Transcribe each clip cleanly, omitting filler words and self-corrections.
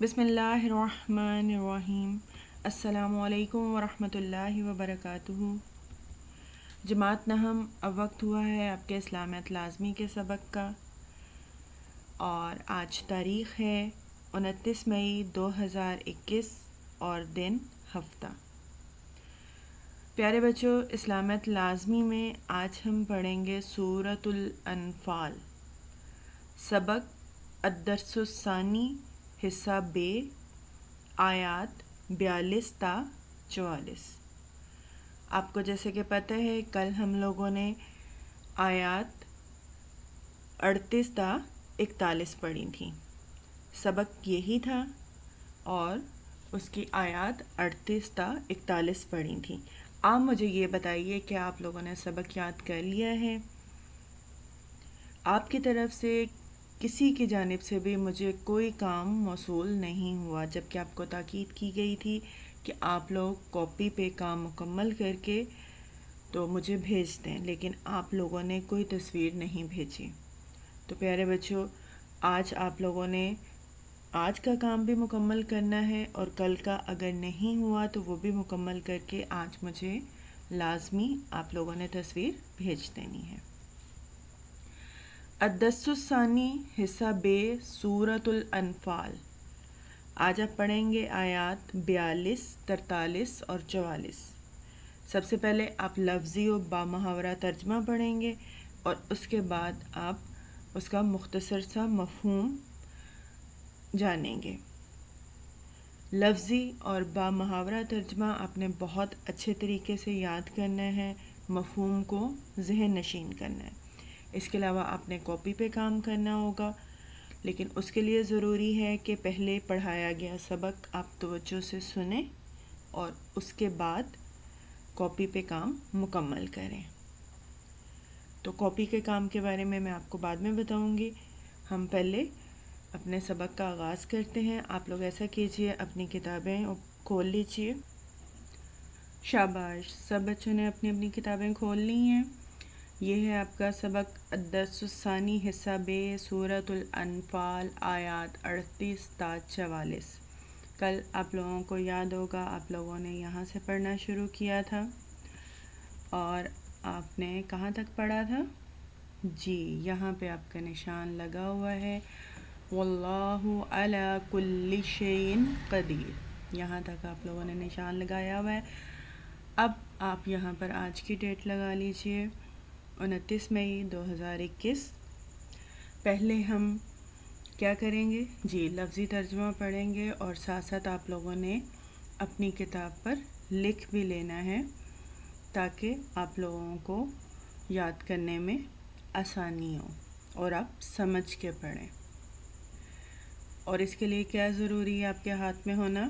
بسم اللہ الرحمن الرحیم۔ السلام علیکم ورحمۃ اللہ وبرکاتہ۔ جماعت نہم، اب وقت ہوا ہے آپ کے اسلامیات لازمی کے سبق کا، اور آج تاریخ ہے 29 مئی 2021 اور دن ہفتہ۔ پیارے بچوں، اسلامیات لازمی میں آج ہم پڑھیں گے سورۃ الانفال، سبق الدرس الثانی، حصہ بے، آیات 42 تا 44۔ آپ کو جیسے کہ پتہ ہے کل ہم لوگوں نے آیات 38 تا 41 پڑھی تھیں، سبق یہی تھا، اور اس کی آیات 38 تا 41 پڑھی تھیں۔ آپ مجھے یہ بتائیے کہ آپ لوگوں نے سبق یاد کر لیا ہے؟ آپ کی طرف سے کسی کی جانب سے بھی مجھے کوئی کام موصول نہیں ہوا، جبکہ آپ کو تاکید کی گئی تھی کہ آپ لوگ کاپی پہ کام مکمل کر کے تو مجھے بھیج دیں، لیکن آپ لوگوں نے کوئی تصویر نہیں بھیجی۔ تو پیارے بچوں، آج آپ لوگوں نے آج کا کام بھی مکمل کرنا ہے، اور کل کا اگر نہیں ہوا تو وہ بھی مکمل کر کے آج مجھے لازمی آپ لوگوں نے تصویر بھیج دینی ہے۔ الدرس الثانی، حصہ بے، سورۃ الانفال۔ آج آپ پڑھیں گے آیات 42، 43 اور 44۔ سب سے پہلے آپ لفظی و بامحاورہ ترجمہ پڑھیں گے، اور اس کے بعد آپ اس کا مختصر سا مفہوم جانیں گے۔ لفظی اور بامحاورہ ترجمہ آپ نے بہت اچھے طریقے سے یاد کرنا ہے، مفہوم کو ذہن نشین کرنا ہے۔ اس کے علاوہ آپ نے کاپی پہ کام کرنا ہوگا، لیکن اس کے لیے ضروری ہے کہ پہلے پڑھایا گیا سبق آپ توجہ سے سنیں اور اس کے بعد کاپی پہ کام مکمل کریں۔ تو کاپی کے کام کے بارے میں آپ کو بعد میں بتاؤں گی، ہم پہلے اپنے سبق کا آغاز کرتے ہیں۔ آپ لوگ ایسا کیجئے، اپنی کتابیں کھول لیجئے۔ شاباش، سب بچوں نے اپنی اپنی کتابیں کھول لی ہیں۔ یہ ہے آپ کا سبق الدرس الثانی، حصہ بے، سورۃ الانفال، آیات 38 تا 44۔ کل آپ لوگوں کو یاد ہوگا آپ لوگوں نے یہاں سے پڑھنا شروع کیا تھا، اور آپ نے کہاں تک پڑھا تھا؟ جی، یہاں پہ آپ کا نشان لگا ہوا ہے، واللہ علی کل شیء قدیر، یہاں تک آپ لوگوں نے نشان لگایا ہوا ہے۔ اب آپ یہاں پر آج کی ڈیٹ لگا لیجئے، 29 مئی 2021۔ پہلے ہم کیا کریں گے؟ جی، لفظی ترجمہ پڑھیں گے، اور ساتھ ساتھ آپ لوگوں نے اپنی کتاب پر لکھ بھی لینا ہے تاکہ آپ لوگوں کو یاد کرنے میں آسانی ہو اور آپ سمجھ کے پڑھیں۔ اور اس کے لیے کیا ضروری ہے آپ کے ہاتھ میں ہونا؟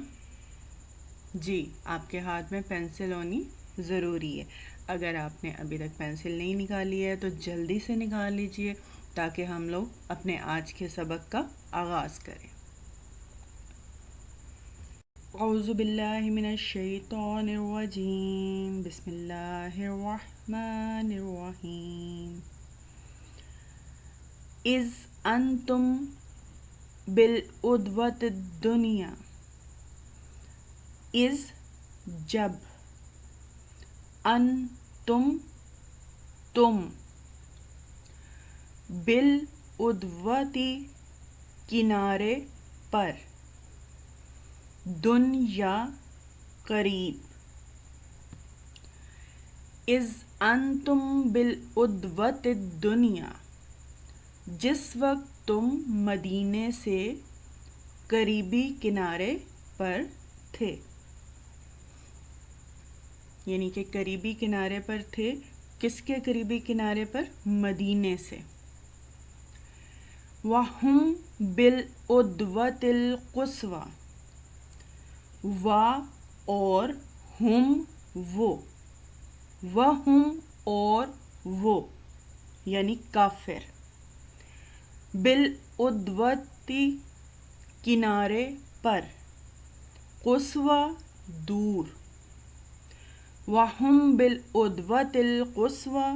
جی، آپ کے ہاتھ میں پینسل ہونی ضروری ہے۔ اگر آپ نے ابھی تک پینسل نہیں نکالی ہے تو جلدی سے نکال لیجئے تاکہ ہم لوگ اپنے آج کے سبق کا آغاز کریں۔ اعوذ باللہ من الشیطان الرجیم، بسم اللہ الرحمن الرحیم۔ اذ انتم بالعدوۃ الدنیا، اذ جب، انتم تم، بالعدوۃ کنارے پر، دنیا قریب، اذ انتم بالعدوۃ الدنیا، جس وقت تم مدینے سے قریبی کنارے پر تھے، یعنی کہ قریبی کنارے پر تھے، کس کے قریبی کنارے پر؟ مدینے سے۔ وَهُمْ بِالْعُدْوَةِ الْقُصْوَىٰ، اور ہم وہ، وَهُمْ اور وہ یعنی کافر، بالعدوۃ کنارے پر، قصویٰ دور، وَهُمْ بِالْعُدْوَةِ الْقُصْوَىٰ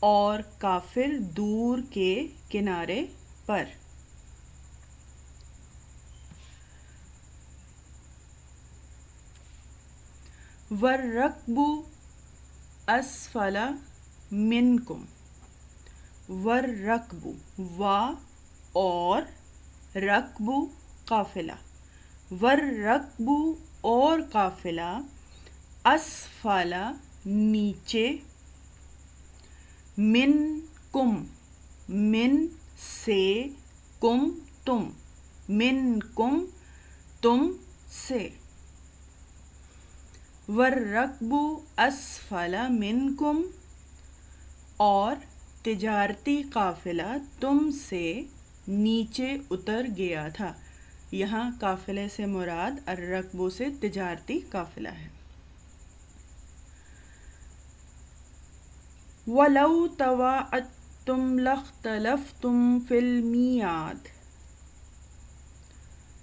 اور کافر دور کے کنارے پر۔ والرکب اسفل منکم، والرکب وا اور رکب قافلہ، والرکب اور قافلہ اسفل نیچے، منکم من سے، کم تم، منکم تم سے، والرکب اسفل منکم اور تجارتی قافلہ تم سے نیچے اتر گیا تھا۔ یہاں قافلے سے مراد الرکب سے تجارتی قافلہ ہے۔ وَلَوْ تَوَاعَدتُّمْ لَاخْتَلَفْتُمْ فِي الْمِيعَادِ،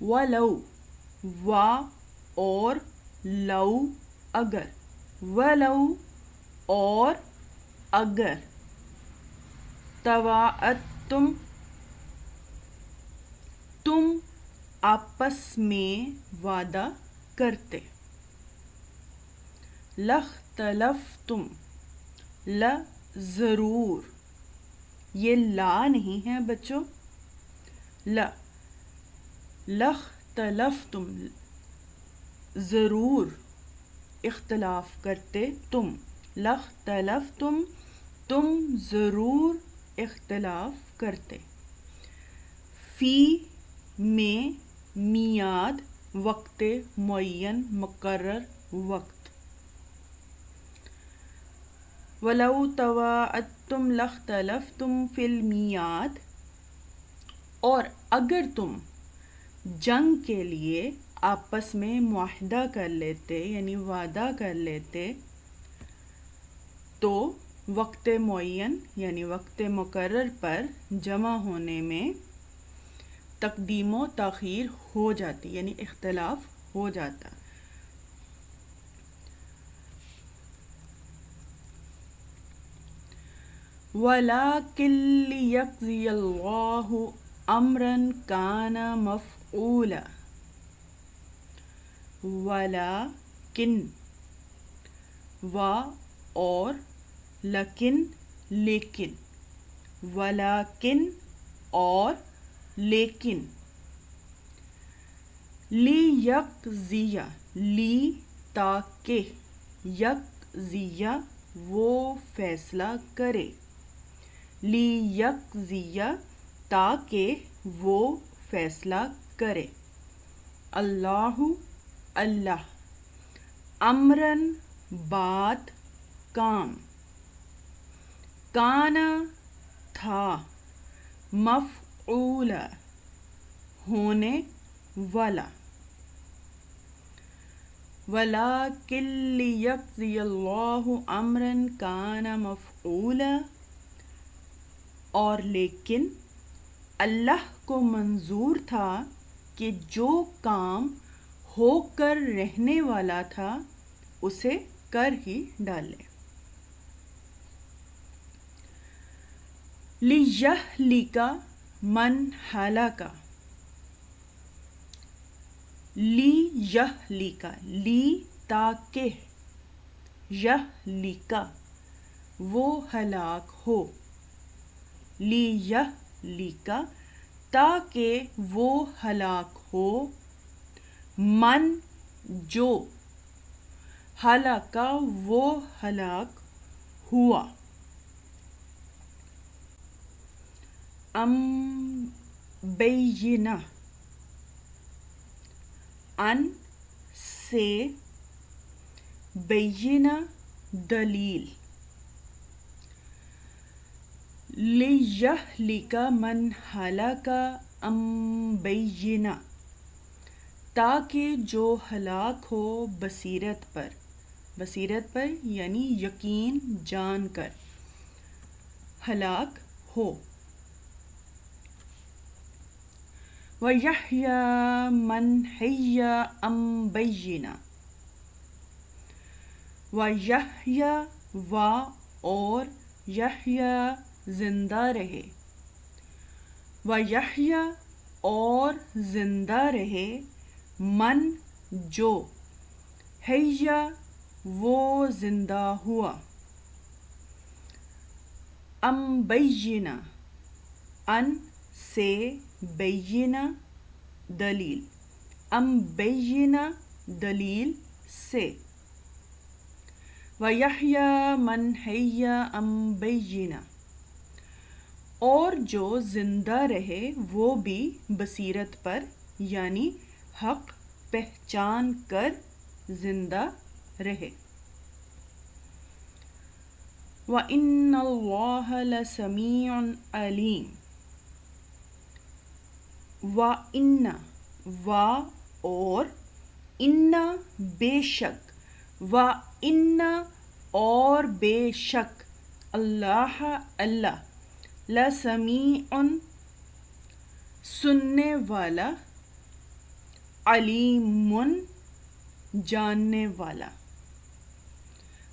وَلَوْ وا اور لو اگر، وَلَوْ اور اگر، تواعدتم تم آپس میں وعدہ کرتے، لاختلفتم لا ضرور، یہ لا نہیں ہے بچوں، لا، لاختلفتم ضرور اختلاف کرتے تم، لاختلفتم تم ضرور اختلاف کرتے، فی میں میعاد وقت معین مقرر وقت، وَلَوْ تَوَاعَدتُّمْ لَاخْتَلَفْتُمْ فِي الْمِيعَادِ اور اگر تم جنگ کے لیے آپس میں معاہدہ کر لیتے یعنی وعدہ کر لیتے تو وقت معین یعنی وقت مقرر پر جمع ہونے میں تقدیم و تاخیر ہو جاتی یعنی اختلاف ہو جاتا۔ وَلَٰكِن لِيَقْضِيَ اللَّهُ أَمْرًا كَانَ مَفْعُولًا، وَلَٰكِن وا اور لیکن لیکن، وَلَٰكِن اور لیکن، لِيَقْضِيَ لی تاکہ، یقضیہ وہ فیصلہ کرے، لِيَقْضِيَ تاکہ وہ فیصلہ کرے، اللہ اللہ، امراً بات، کام، کانا تھا، مفعولا ہونے والا، وَلَٰكِن لِيَقْضِيَ اللَّهُ أَمْرًا كَانَ مَفْعُولًا اور لیکن اللہ کو منظور تھا کہ جو کام ہو کر رہنے والا تھا اسے کر ہی ڈالے۔ لِيَهْلِكَ مَنْ هَلَكَ، لِيَهْلِكَ لی تاکہ، يَهْلِكَ وہ ہلاک ہو، لِيَهْلِكَ تاکہ وہ ہلاک ہو، من جو، ہلاکا وہ ہلاک ہوا، بینہ ان سے، بینہ دلیل، لِيَهْلِكَ مَنْ هَلَكَ عَنْ بَيِّنَةٍ تاکہ جو ہلاک ہو بصیرت پر، بصیرت پر یعنی یقین جان کر ہلاک ہو، وَيَحْيَىٰ مَنْ حَيَّ عَنْ بَيِّنَةٍ، وَيَحْيَىٰ وا اور یحییٰ زندہ رہے، وَيَحْيَىٰ اور زندہ رہے، من جو، حیّ وہ زندہ ہوا. ام بینا، ان سے بینا دلیل، ام بینا دلیل سے. وَيَحْيَى مَنْ حَيَّ ام بینا، اور جو زندہ رہے وہ بھی بصیرت پر یعنی حق پہچان کر زندہ رہے. وَإِنَّ اللَّهَ لَسَمِيعٌ عَلِيمٌ. وَإِنَّ و اور، اِنَّ بے شک، وَإِنَّ اور بے شک، اللہ اللہ، لَسَمِيعٌ سننے والا، علیم جاننے والا.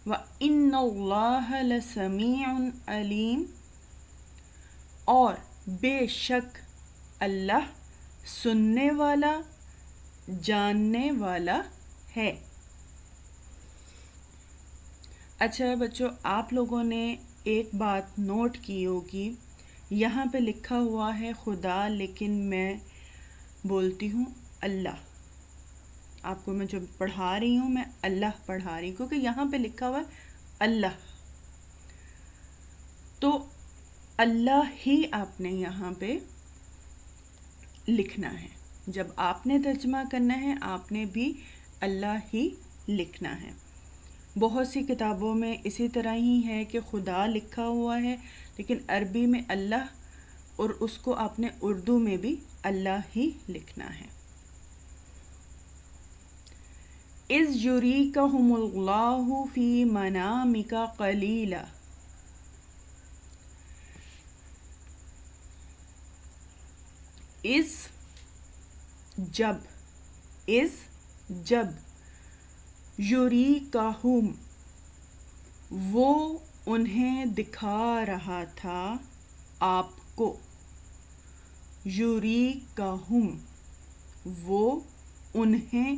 وَإِنَّ اللَّهَ لَسَمِيعٌ عَلِيمٌ اور بے شک اللہ سننے والا جاننے والا ہے. اچھا بچوں، آپ لوگوں نے ایک بات نوٹ کی ہوگی، یہاں پہ لکھا ہوا ہے خدا، لیکن میں بولتی ہوں اللہ. آپ کو میں جو پڑھا رہی ہوں میں اللہ پڑھا رہی ہوں، کیونکہ یہاں پہ لکھا ہوا ہے اللہ. تو اللہ ہی آپ نے یہاں پہ لکھنا ہے. جب آپ نے ترجمہ کرنا ہے آپ نے بھی اللہ ہی لکھنا ہے. بہت سی کتابوں میں اسی طرح ہی ہے کہ خدا لکھا ہوا ہے، لیکن عربی میں اللہ، اور اس کو آپ نے اردو میں بھی اللہ ہی لکھنا ہے. اِذْ یُریکَہُمُ اللَّهُ فِی مَنَامِکَ قَلِیلًا. اِذ جب یُریکَہُم وہ انہیں دکھا رہا تھا آپ کو، یُریکَہُم وہ انہیں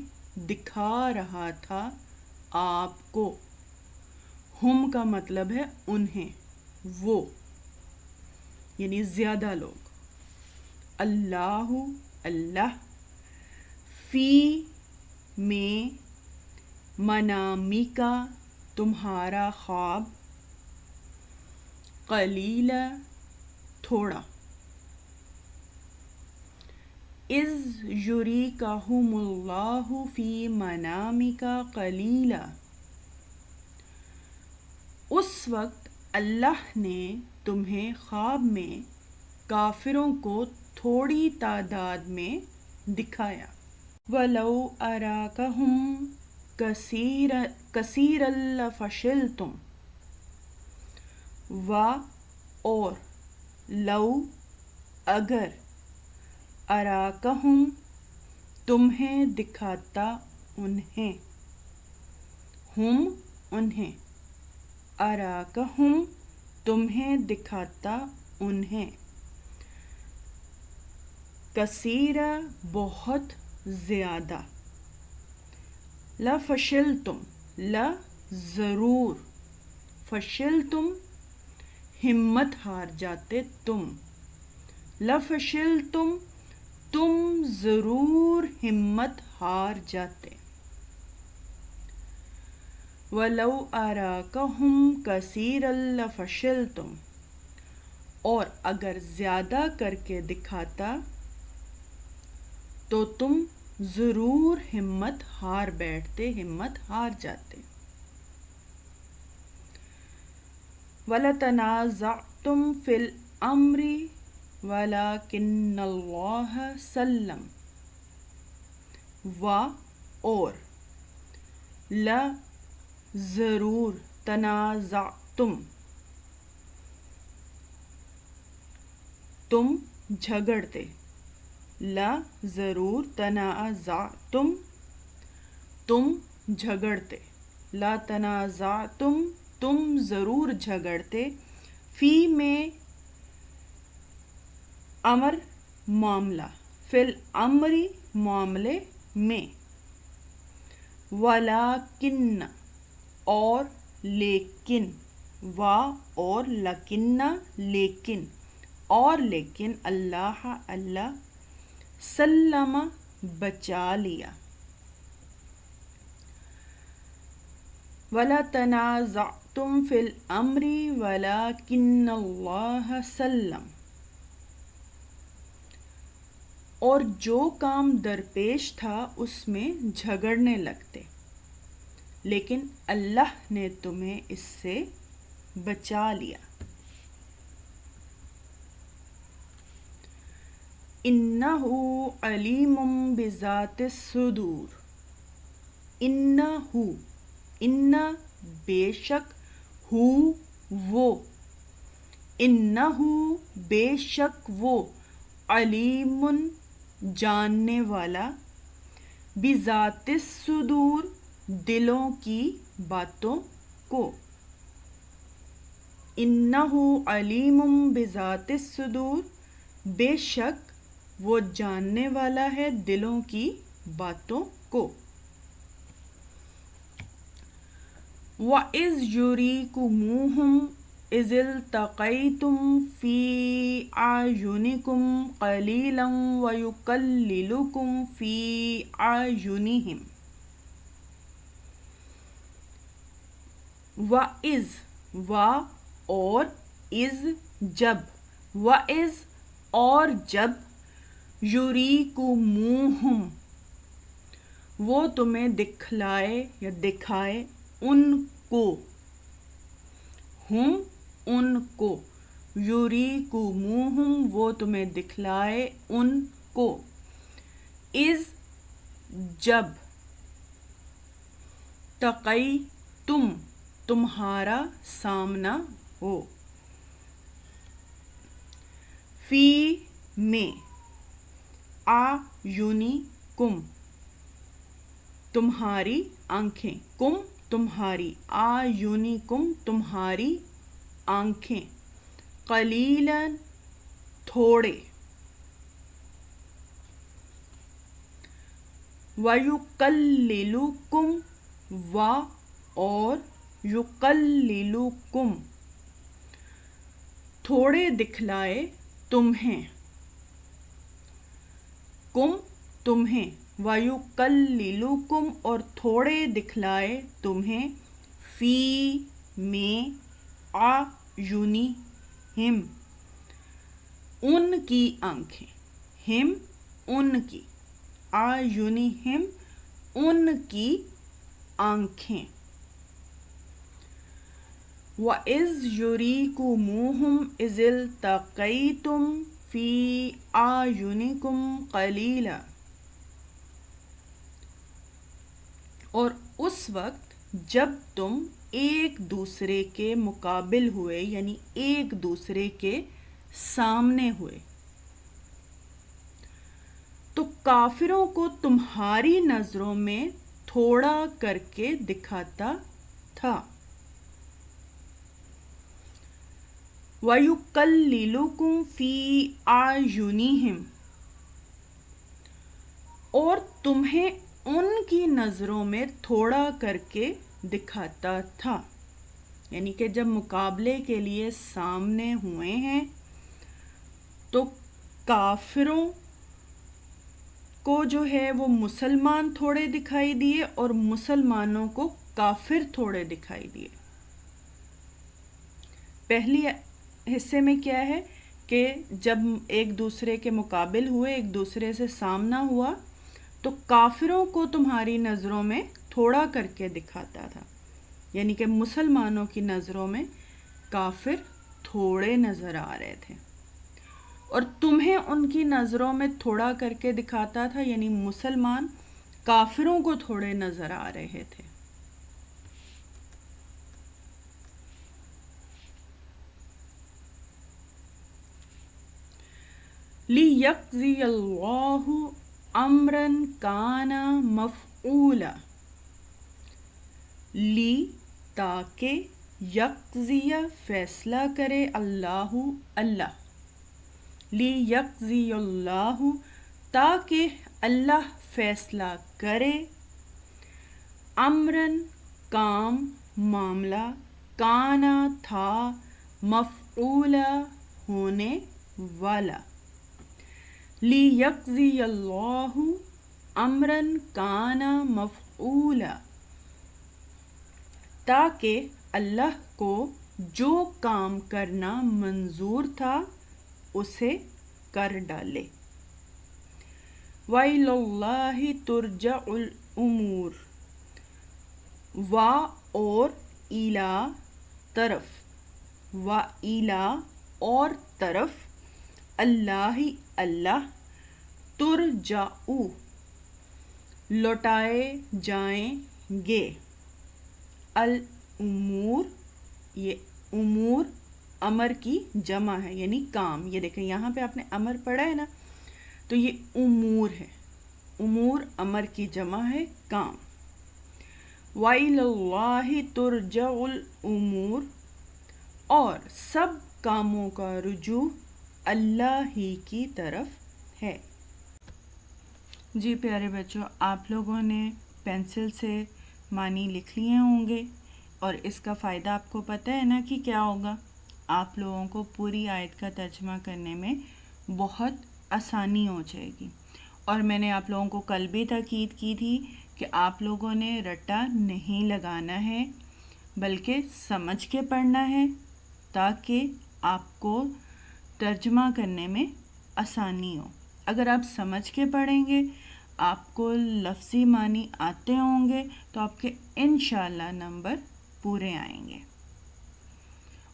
دکھا رہا تھا آپ کو. ہم کا مطلب ہے انہیں، وہ یعنی زیادہ لوگ. اللہ اللہ، فی میں، منامکا تمہارا خواب، قلیلا تھوڑا. اِذْ یُریکَہُمُ اللَّهُ فِی مَنَامِکَ قَلِیلًا اس وقت اللہ نے تمہیں خواب میں کافروں کو تھوڑی تعداد میں دکھایا. وَلَوْ أَرَاكَهُمْ كَثِيرًا لَفَشِلْتُمْ. اور لو اگر، اراکہم تمہیں دکھاتا انہیں، ہم انہیں، اراکہم تمہیں دکھاتا انہیں، کثیرا بہت زیادہ، لفشلتم ضرور، فشلتم ہمت ہار جاتے تم، لفشلتم تم ضرور ہمت ہار جاتے. وَلَوْ أَرَاكَهُمْ كَثِيرًا لَفَشِلْتُمْ اور اگر زیادہ کر کے دکھاتا تو تم ضرور ہمت ہار بیٹھتے، ہمت ہار جاتے. وَلَتَنَازَعْتُمْ فِي الْأَمْرِ وَلَكِنَّ اللَّهَ سَلَّمَ. اور ضرور، تنازعتم تم جھگڑتے، ضرور، تنازعتم تم جھگڑتے، تنازعتم تم ضرور جھگڑتے، فی میں امر معاملہ، فی الامر معاملے میں، ولیکن اور لیکن، وا اور لکنہ لیکن، اور لیکن اللہ اللہ سلم بچا لیا. وَلَا تَنَازَعْتُمْ فِي الْأَمْرِ وَلَكِنَّ اللَّهَ سَلَّمَ. اور جو کام درپیش تھا اس میں جھگڑنے لگتے، لیکن اللہ نے تمہیں اس سے بچا لیا. اِنَّهُ عَلِیمٌ بِذَاتِ الصُّدُورِ. ان بے شک، ہو وہ، انہ بے شک وہ، علیم جاننے والا، بذات الصدور دلوں کی باتوں کو. انہ علیم بذات الصدور بے شک وہ جاننے والا ہے دلوں کی باتوں کو. وَإِذْ يُرِيكُمُوهُمْ إِذِ الْتَقَيْتُمْ فِي أَعْيُنِكُمْ قَلِيلًا وَيُقَلِّلُكُمْ فِي أَعْيُنِهِمْ. وَإِذْ وا اور اِذ جب، وَإِذْ اور جب، يُرِيكُمُوهُمْ وہ تمہیں دکھلائے یا دکھائے، ان کو، ہم ان کو، یُریکُمُوہُم وہ تمہیں دکھلائے ان کو، اِذ جب، تقیتم تمہارا سامنا ہو، فی میں، اعینکم تمہاری آنکھیں، کم تمہاری، اعینکم تمہاری آنکھیں، قلیلاً تھوڑے، وَیُقَلِّلُکُم و اور یُقَلِّلُکم تھوڑے دکھلائے تمہیں، کم تمہیں، وَیُقَلِّلُکم اور تھوڑے دکھلائے تمہیں، فی میں، اعینہم ان کی آنکھیں، ہم ان کی، اعینہم ان کی آنکھیں. وَإِذْ يُرِيكُمُوهُمْ إِذِ الْتَقَيْتُمْ فِي أَعْيُنِكُمْ قَلِيلًا اور اس وقت جب تم ایک دوسرے کے مقابل ہوئے، یعنی ایک دوسرے کے سامنے ہوئے، تو کافروں کو تمہاری نظروں میں تھوڑا کر کے دکھاتا تھا. وَيُقَلِّلُكُمْ فِي أَعْيُنِهِمْ اور تمہیں ان کی نظروں میں تھوڑا کر کے دکھاتا تھا. یعنی کہ جب مقابلے کے لیے سامنے ہوئے ہیں تو کافروں کو جو ہے وہ مسلمان تھوڑے دکھائی دیے اور مسلمانوں کو کافر تھوڑے دکھائی دیے. پہلی حصے میں کیا ہے کہ جب ایک دوسرے کے مقابل ہوئے، ایک دوسرے سے سامنا ہوا، تو کافروں کو تمہاری نظروں میں تھوڑا کر کے دکھاتا تھا، یعنی کہ مسلمانوں کی نظروں میں کافر تھوڑے نظر آ رہے تھے، اور تمہیں ان کی نظروں میں تھوڑا کر کے دکھاتا تھا، یعنی مسلمان کافروں کو تھوڑے نظر آ رہے تھے. لِيَقْضِيَ اللَّهُ أَمْرًا كَانَ مَفْعُولًا لی تاکہ یقضی فیصلہ کرے اللہ اللہ، لی یقضی اللہ تاکہ اللہ فیصلہ کرے، امرن کام، معاملہ، کانا تھا، مفعولا ہونے والا، لیجزی اللہ امرن کانا مفعولا تاکہ اللہ کو جو کام کرنا منظور تھا اسے کر ڈالے۔ وَإِلَى اللَّهِ تُرْجَعُ الْأُمُورُ، وا اور الا طرف، وا الا اور طرف، اللہ اللہ، ترجعو لوٹائے جائیں گے، الامور یہ امور امر کی جمع ہے یعنی کام، یہ دیکھیں یہاں پہ آپ نے امر پڑھا ہے نا، تو یہ امور ہے، امور امر کی جمع ہے کام۔ وَإِلَى اللَّهِ تُرْجَعُ الْأُمُورُ، اور سب کاموں کا رجوع اللہ ہی کی طرف ہے۔ جی پیارے بچوں، آپ لوگوں نے پینسل سے معنی لکھ لیے ہوں گے، اور اس کا فائدہ آپ کو پتہ ہے نا کہ کیا ہوگا، آپ لوگوں کو پوری آیت کا ترجمہ کرنے میں بہت آسانی ہو جائے گی۔ اور میں نے آپ لوگوں کو کل بھی تاکید کی تھی کہ آپ لوگوں نے رٹا نہیں لگانا ہے بلکہ سمجھ کے پڑھنا ہے تاکہ آپ کو ترجمہ کرنے میں آسانی ہو۔ اگر آپ سمجھ کے پڑھیں گے، آپ کو لفظی معنی آتے ہوں گے تو آپ کے انشاءاللہ نمبر پورے آئیں گے۔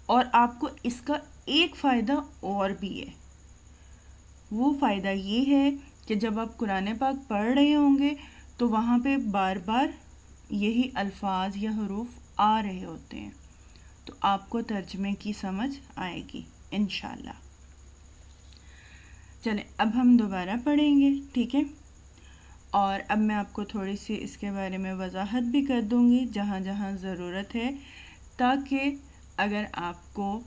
اور آپ کو اس کا ایک فائدہ اور بھی ہے، وہ فائدہ یہ ہے کہ جب آپ قرآن پاک پڑھ رہے ہوں گے تو وہاں پہ بار بار یہی الفاظ یا حروف آ رہے ہوتے ہیں، تو آپ کو ترجمے کی سمجھ آئے گی انشاءاللہ۔ چلیں اب ہم دوبارہ پڑھیں گے، ٹھیک ہے؟ اور اب میں آپ کو تھوڑی سی اس کے بارے میں وضاحت بھی کر دوں گی جہاں جہاں ضرورت ہے، تاکہ اگر آپ کو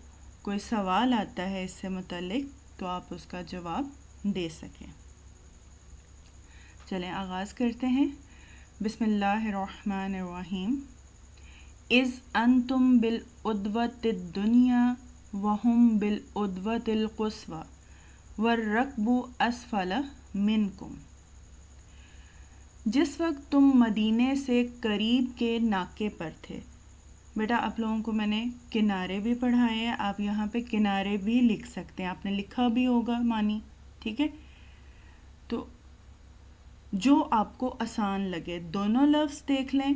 کوئی سوال آتا ہے اس سے متعلق تو آپ اس کا جواب دے سکیں۔ چلیں آغاز کرتے ہیں۔ بسم اللہ الرحمن الرحیم۔ اذ انتم بالعدوۃ الدنیا وہم بالعدوۃ القصوی والرکب اسفل منکم، جس وقت تم مدینے سے قریب کے ناکے پر تھے۔ بیٹا آپ لوگوں کو میں نے کنارے بھی پڑھائے ہیں، آپ یہاں پہ کنارے بھی لکھ سکتے ہیں، آپ نے لکھا بھی ہوگا معنی، ٹھیک ہے؟ تو جو آپ کو آسان لگے دونوں لفظ دیکھ لیں،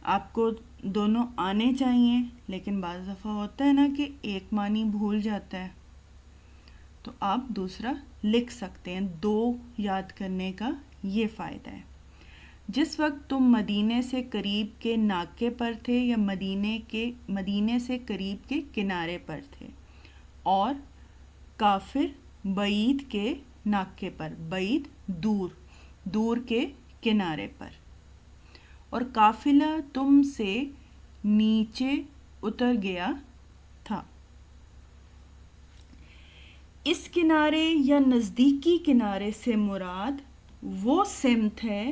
آپ کو دونوں آنے چاہیے، لیکن بعض دفعہ ہوتا ہے نا کہ ایک معنی بھول جاتا ہے تو آپ دوسرا لکھ سکتے ہیں، دو یاد کرنے کا یہ فائدہ ہے۔ جس وقت تم مدینے سے قریب کے ناکے پر تھے یا مدینے سے قریب کے کنارے پر تھے، اور کافر بعید کے ناکے پر، بعید دور کے کنارے پر، اور قافلہ تم سے نیچے اتر گیا تھا۔ اس کنارے یا نزدیکی کنارے سے مراد وہ سمت ہے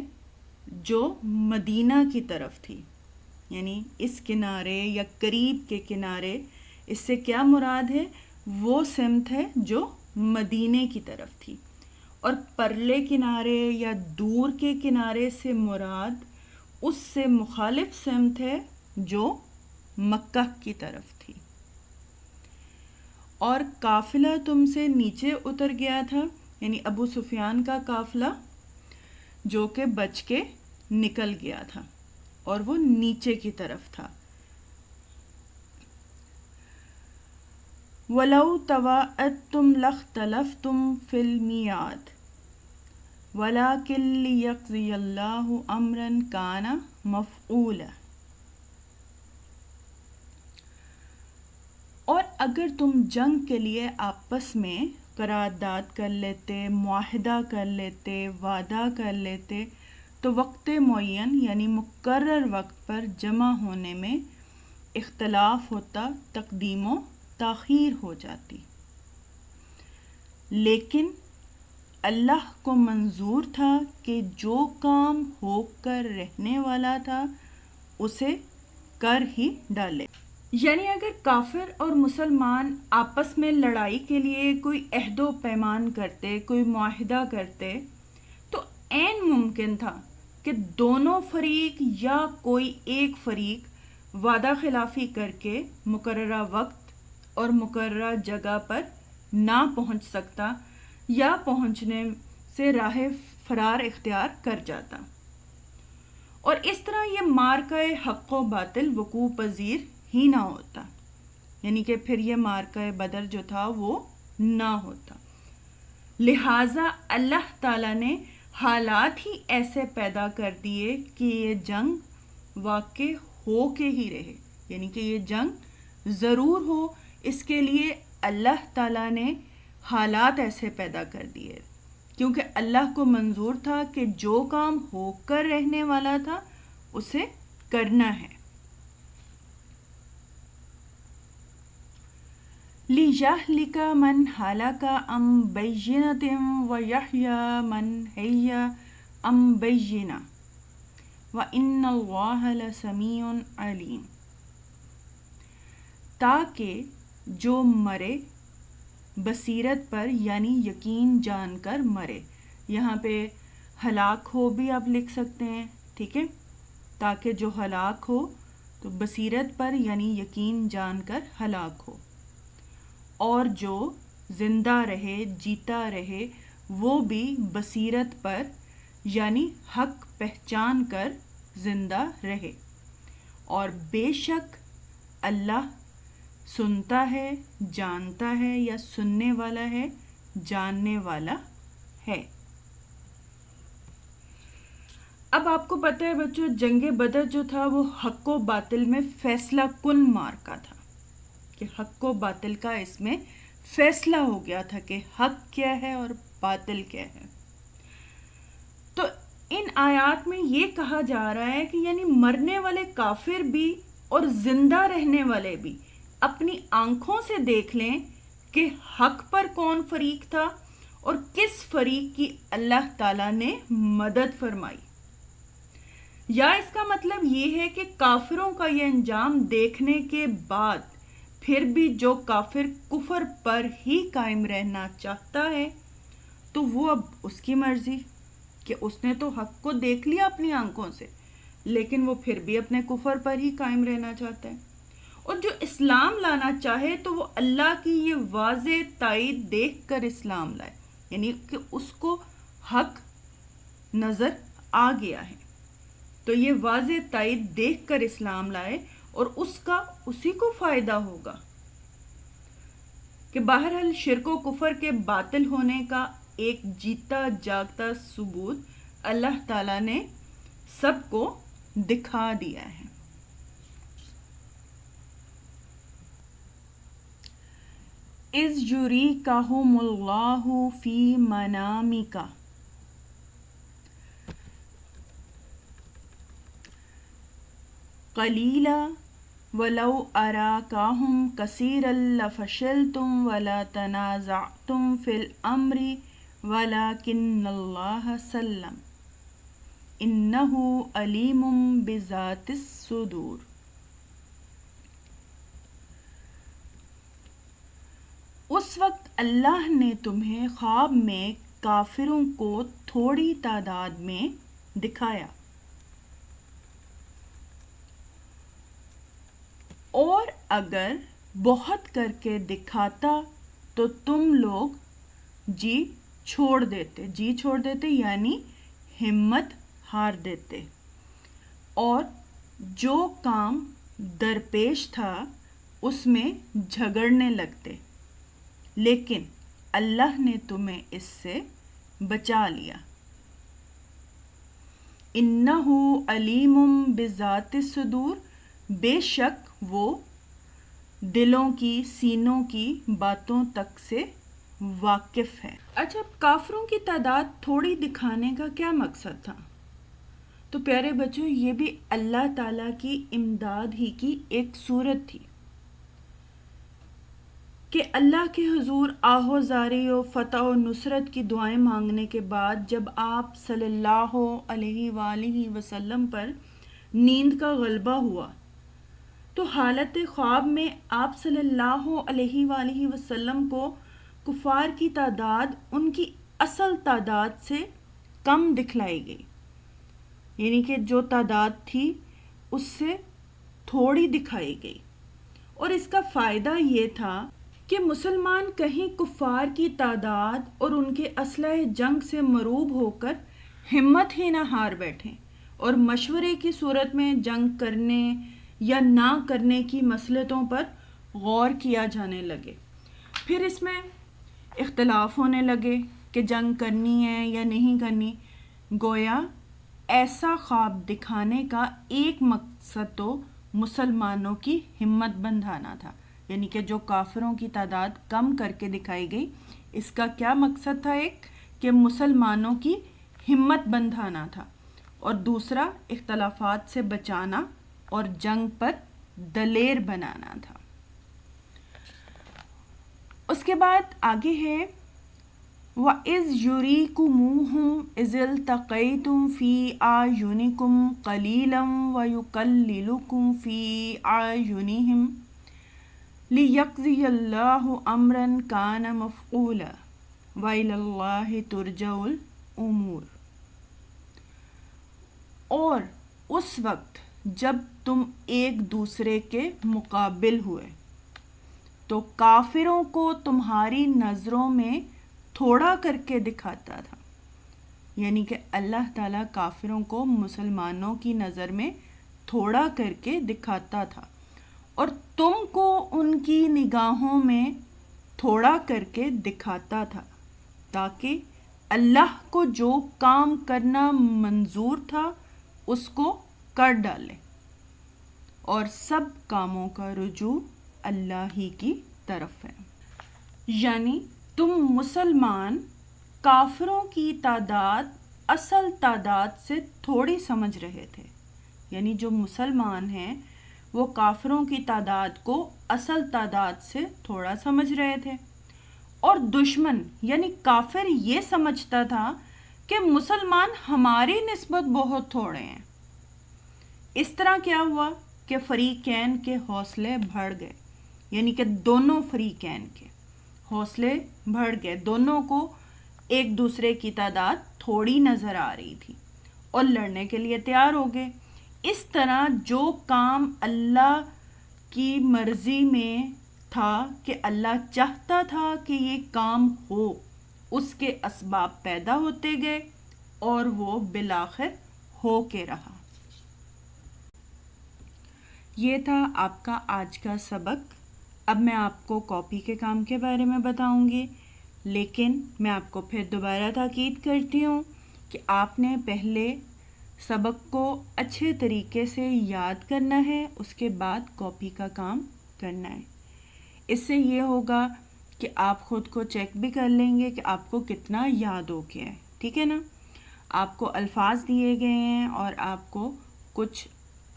جو مدینہ کی طرف تھی، یعنی اس کنارے یا قریب کے کنارے، اس سے کیا مراد ہے؟ وہ سمت ہے جو مدینے کی طرف تھی، اور پرلے کنارے یا دور کے کنارے سے مراد اس سے مخالف سمت ہے جو مکہ کی طرف تھی۔ اور قافلہ تم سے نیچے اتر گیا تھا، یعنی ابو سفیان کا قافلہ جو کہ بچ کے نکل گیا تھا اور وہ نیچے کی طرف تھا۔ وَلَوْ تَوَاعَدْتُمْ لَاخْتَلَفْتُمْ فِي الْمِيعَادِ وَلَٰكِن لِّيَقْضِيَ اللَّهُ أَمْرًا كَانَ مَفْعُولًا۔ اور اگر تم جنگ کے لیے آپس میں قرارداد کر لیتے، معاہدہ کر لیتے، وعدہ کر لیتے، تو وقت معین یعنی مقرر وقت پر جمع ہونے میں اختلاف ہوتا، تقدیم و تاخیر ہو جاتی، لیکن اللہ کو منظور تھا کہ جو کام ہو کر رہنے والا تھا اسے کر ہی ڈالے۔ یعنی اگر کافر اور مسلمان آپس میں لڑائی کے لیے کوئی عہد و پیمان کرتے، کوئی معاہدہ کرتے، تو عین ممکن تھا کہ دونوں فریق یا کوئی ایک فریق وعدہ خلافی کر کے مقررہ وقت اور مقررہ جگہ پر نہ پہنچ سکتا یا پہنچنے سے راہ فرار اختیار کر جاتا، اور اس طرح یہ معرکہ حق و باطل وقوع پذیر ہی نہ ہوتا، یعنی کہ پھر یہ معرکہ بدر جو تھا وہ نہ ہوتا۔ لہٰذا اللہ تعالیٰ نے حالات ہی ایسے پیدا کر دیے کہ یہ جنگ واقع ہو کے ہی رہے، یعنی کہ یہ جنگ ضرور ہو، اس کے لیے اللہ تعالیٰ نے حالات ایسے پیدا کر دیے، کیونکہ اللہ کو منظور تھا کہ جو کام ہو کر رہنے والا تھا اسے کرنا ہے۔ لِيَهْلِكَ مَنْ هَلَكَ عَنْ بَيِّنَةٍ وَيَحْيَىٰ مَنْ حَيَّ عَنْ بَيِّنَةٍ وَإِنَّ اللَّهَ لَسَمِيعٌ عَلِيمٌ، تاکہ جو مرے بصیرت پر یعنی یقین جان کر مرے، یہاں پہ ہلاک ہو بھی آپ لکھ سکتے ہیں، ٹھیک ہے، تاکہ جو ہلاک ہو تو بصیرت پر یعنی یقین جان کر ہلاک ہو، اور جو زندہ رہے جیتا رہے وہ بھی بصیرت پر یعنی حق پہچان کر زندہ رہے، اور بے شک اللہ سنتا ہے، جانتا ہے، یا سننے والا ہے، جاننے والا ہے۔ اب آپ کو پتہ ہے بچوں، جنگ بدر جو تھا وہ حق و باطل میں فیصلہ کن معرکہ تھا، کہ حق و باطل کا اس میں فیصلہ ہو گیا تھا کہ حق کیا ہے اور باطل کیا ہے۔ تو ان آیات میں یہ کہا جا رہا ہے کہ یعنی مرنے والے کافر بھی اور زندہ رہنے والے بھی اپنی آنکھوں سے دیکھ لیں کہ حق پر کون فریق تھا اور کس فریق کی اللہ تعالیٰ نے مدد فرمائی۔ یا اس کا مطلب یہ ہے کہ کافروں کا یہ انجام دیکھنے کے بعد پھر بھی جو کافر کفر پر ہی قائم رہنا چاہتا ہے تو وہ اب اس کی مرضی، کہ اس نے تو حق کو دیکھ لیا اپنی آنکھوں سے، لیکن وہ پھر بھی اپنے کفر پر ہی قائم رہنا چاہتا ہے، اور جو اسلام لانا چاہے تو وہ اللہ کی یہ واضح تائید دیکھ کر اسلام لائے، یعنی کہ اس کو حق نظر آ گیا ہے تو یہ واضح تائید دیکھ کر اسلام لائے، اور اس کا اسی کو فائدہ ہوگا، کہ بہرحال شرک و کفر کے باطل ہونے کا ایک جیتا جاگتا ثبوت اللہ تعالیٰ نے سب کو دکھا دیا ہے۔ اِذْ يُرِيكَهُمُ اللَّهُ فِي مَنَامِكَ قَلِيلًا وَلَوْ أَرَاكَهُمْ كَثِيرًا لَفَشِلْتُمْ وَلَا تَنَازَعْتُمْ فِي الْأَمْرِ وَلَكِنَّ اللَّهَ سَلَّمَ إِنَّهُ عَلِيمٌ بِذَاتِ الصُّدُورِ۔ اس وقت اللہ نے تمہیں خواب میں کافروں کو تھوڑی تعداد میں دکھایا، اور اگر بہت کر کے دکھاتا تو تم لوگ جی چھوڑ دیتے یعنی ہمت ہار دیتے، اور جو کام درپیش تھا اس میں جھگڑنے لگتے، لیکن اللہ نے تمہیں اس سے بچا لیا۔ انہ علیم بذات الصدور، بے شک وہ دلوں کی سینوں کی باتوں تک سے واقف ہے۔ اچھا، کافروں کی تعداد تھوڑی دکھانے کا کیا مقصد تھا؟ تو پیارے بچوں، یہ بھی اللہ تعالیٰ کی امداد ہی کی ایک صورت تھی کہ اللہ کے حضور آہو زاری و فتح و نصرت کی دعائیں مانگنے کے بعد جب آپ صلی اللہ علیہ وآلہ وسلم پر نیند کا غلبہ ہوا تو حالت خواب میں آپ صلی اللہ علیہ وآلہ وسلم کو کفار کی تعداد ان کی اصل تعداد سے کم دکھلائی گئی، یعنی کہ جو تعداد تھی اس سے تھوڑی دکھائی گئی، اور اس کا فائدہ یہ تھا کہ مسلمان کہیں کفار کی تعداد اور ان کے اسلحہ جنگ سے مروب ہو کر ہمت ہی نہ ہار بیٹھیں اور مشورے کی صورت میں جنگ کرنے یا نہ کرنے کی مصلحتوں پر غور کیا جانے لگے۔ پھر اس میں اختلاف ہونے لگے کہ جنگ کرنی ہے یا نہیں کرنی۔ گویا ایسا خواب دکھانے کا ایک مقصد تو مسلمانوں کی ہمت بندھانا تھا، یعنی کہ جو کافروں کی تعداد کم کر کے دکھائی گئی، اس کا کیا مقصد تھا؟ ایک کہ مسلمانوں کی ہمت بندھانا تھا، اور دوسرا اختلافات سے بچانا اور جنگ پر دلیر بنانا تھا۔ اس کے بعد آگے ہے وَإِذْ يُرِيكُمُوهُمْ إِذِ الْتَقَيْتُمْ فِي أَعْيُنِكُمْ قَلِيلًا وَيُقَلِّلُكُمْ فِي أَعْيُنِهِمْ لِيَقْضِيَ اللَّهُ أَمْرًا كَانَ مَفْعُولًا وَإِلَى اللَّهِ تُرْجَعُ الْأُمُورُ۔ اور اس وقت جب تم ایک دوسرے کے مقابل ہوئے تو کافروں کو تمہاری نظروں میں تھوڑا کر کے دکھاتا تھا، یعنی کہ اللہ تعالیٰ کافروں کو مسلمانوں کی نظر میں تھوڑا کر کے دکھاتا تھا، اور تم کو ان کی نگاہوں میں تھوڑا کر کے دکھاتا تھا، تاکہ اللہ کو جو کام کرنا منظور تھا اس کو کر ڈالے، اور سب کاموں کا رجوع اللہ ہی کی طرف ہے۔ یعنی تم مسلمان کافروں کی تعداد اصل تعداد سے تھوڑی سمجھ رہے تھے، یعنی جو مسلمان ہیں وہ کافروں کی تعداد کو اصل تعداد سے تھوڑا سمجھ رہے تھے، اور دشمن یعنی کافر یہ سمجھتا تھا کہ مسلمان ہماری نسبت بہت تھوڑے ہیں۔ اس طرح کیا ہوا کہ فریقین کے حوصلے بڑھ گئے، یعنی کہ دونوں فریقین کے حوصلے بڑھ گئے، دونوں کو ایک دوسرے کی تعداد تھوڑی نظر آ رہی تھی اور لڑنے کے لیے تیار ہو گئے۔ اس طرح جو کام اللہ کی مرضی میں تھا کہ اللہ چاہتا تھا کہ یہ کام ہو، اس کے اسباب پیدا ہوتے گئے اور وہ بالآخر ہو کے رہا۔ یہ تھا آپ کا آج کا سبق۔ اب میں آپ کو کاپی کے کام کے بارے میں بتاؤں گی، لیکن میں آپ کو پھر دوبارہ تاکید کرتی ہوں کہ آپ نے پہلے سبق کو اچھے طریقے سے یاد کرنا ہے، اس کے بعد کاپی کا کام کرنا ہے۔ اس سے یہ ہوگا کہ آپ خود کو چیک بھی کر لیں گے کہ آپ کو کتنا یاد ہو گیا ہے، ٹھیک ہے نا؟ آپ کو الفاظ دیے گئے ہیں اور آپ کو کچھ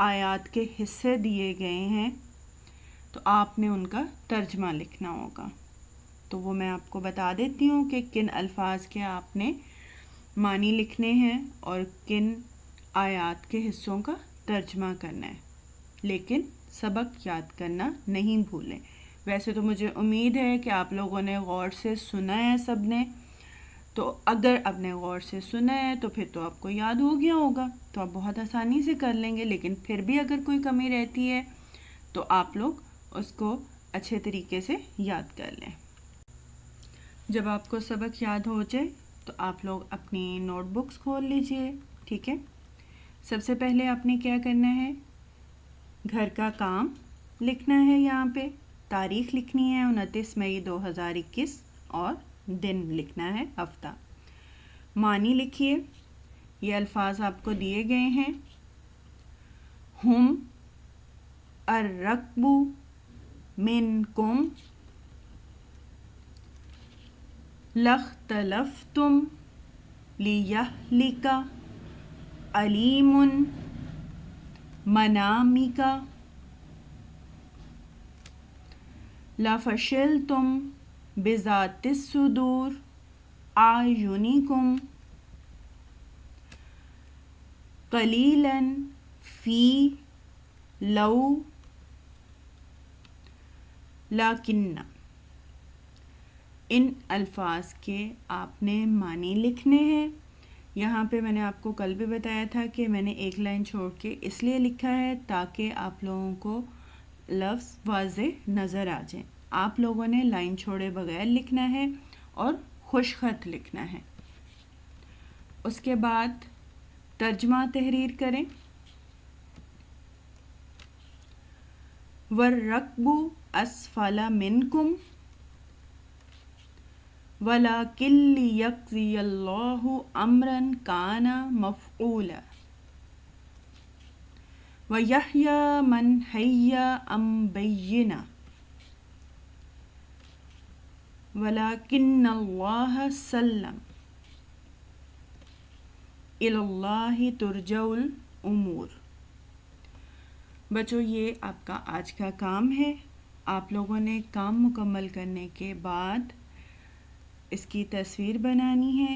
آیات کے حصے دیے گئے ہیں، تو آپ نے ان کا ترجمہ لکھنا ہوگا۔ تو وہ میں آپ کو بتا دیتی ہوں کہ کن الفاظ کے آپ نے معنی لکھنے ہیں اور کن آیات کے حصوں کا ترجمہ کرنا ہے، لیکن سبق یاد کرنا نہیں بھولیں۔ ویسے تو مجھے امید ہے کہ آپ لوگوں نے غور سے سنا ہے سب نے، تو اگر آپ نے غور سے سنا ہے تو پھر تو آپ کو یاد ہو گیا ہوگا، تو آپ بہت آسانی سے کر لیں گے، لیکن پھر بھی اگر کوئی کمی رہتی ہے تو آپ لوگ اس کو اچھے طریقے سے یاد کر لیں۔ جب آپ کو سبق یاد ہو جائے تو آپ لوگ اپنی نوٹ بکس کھول لیجئے، ٹھیک ہے؟ سب سے پہلے آپ نے کیا کرنا ہے، گھر کا کام لکھنا ہے، یہاں پہ تاریخ لکھنی ہے 29 مئی 2021 اور دن لکھنا ہے ہفتہ۔ معنی لکھیے، یہ الفاظ آپ کو دیے گئے ہیں، ہم الرکب منکم لاختلفتم لیہلک علیم منامک لفشلتم بذات الصدور اعینکم قلیلا فی لو لیکن ان الفاظ کے آپ نے معنی لکھنے ہیں. یہاں پہ میں نے آپ کو کل بھی بتایا تھا کہ میں نے ایک لائن چھوڑ کے اس لیے لکھا ہے تاکہ آپ لوگوں کو لفظ واضح نظر آ جائیں. آپ لوگوں نے لائن چھوڑے بغیر لکھنا ہے اور خوش خط لکھنا ہے. اس کے بعد ترجمہ تحریر کریں. وَالرَّكْبُ أَسْفَلَ مِنْكُمْ وَلَكِنْ لِيَقْضِيَ اللَّهُ أَمْرًا كَانَ مَفْعُولًا وَيَحْيَى مَنْ حَيَّ عَنْ بَيِّنَةٍ وَلَكِنَّ اللَّهَ سَلَّمَ إِلَى اللَّهِ تُرْجَعُ الْأُمُورُ. بچوں یہ آپ کا آج کا کام ہے. آپ لوگوں نے کام مکمل کرنے کے بعد اس کی تصویر بنانی ہے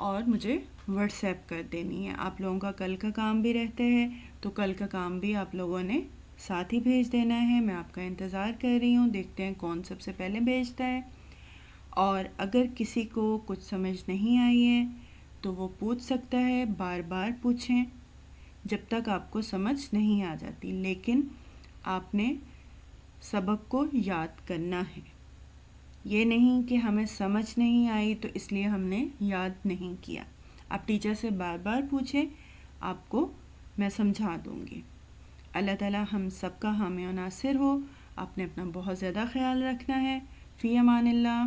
اور مجھے واٹس ایپ کر دینی ہے. آپ لوگوں کا کل کا کام بھی رہتا ہے تو کل کا کام بھی آپ لوگوں نے ساتھ ہی بھیج دینا ہے. میں آپ کا انتظار کر رہی ہوں. دیکھتے ہیں کون سب سے پہلے بھیجتا ہے. اور اگر کسی کو کچھ سمجھ نہیں آئی ہے تو وہ پوچھ سکتا ہے. بار بار پوچھیں جب تک آپ کو سمجھ نہیں آ جاتی. لیکن آپ نے سبق کو یاد کرنا ہے. یہ نہیں کہ ہمیں سمجھ نہیں آئی تو اس لیے ہم نے یاد نہیں کیا. آپ ٹیچر سے بار بار پوچھیں, آپ کو میں سمجھا دوں گی. اللہ تعالی ہم سب کا حامی و ناصر ہو. آپ نے اپنا بہت زیادہ خیال رکھنا ہے. فی امان اللہ.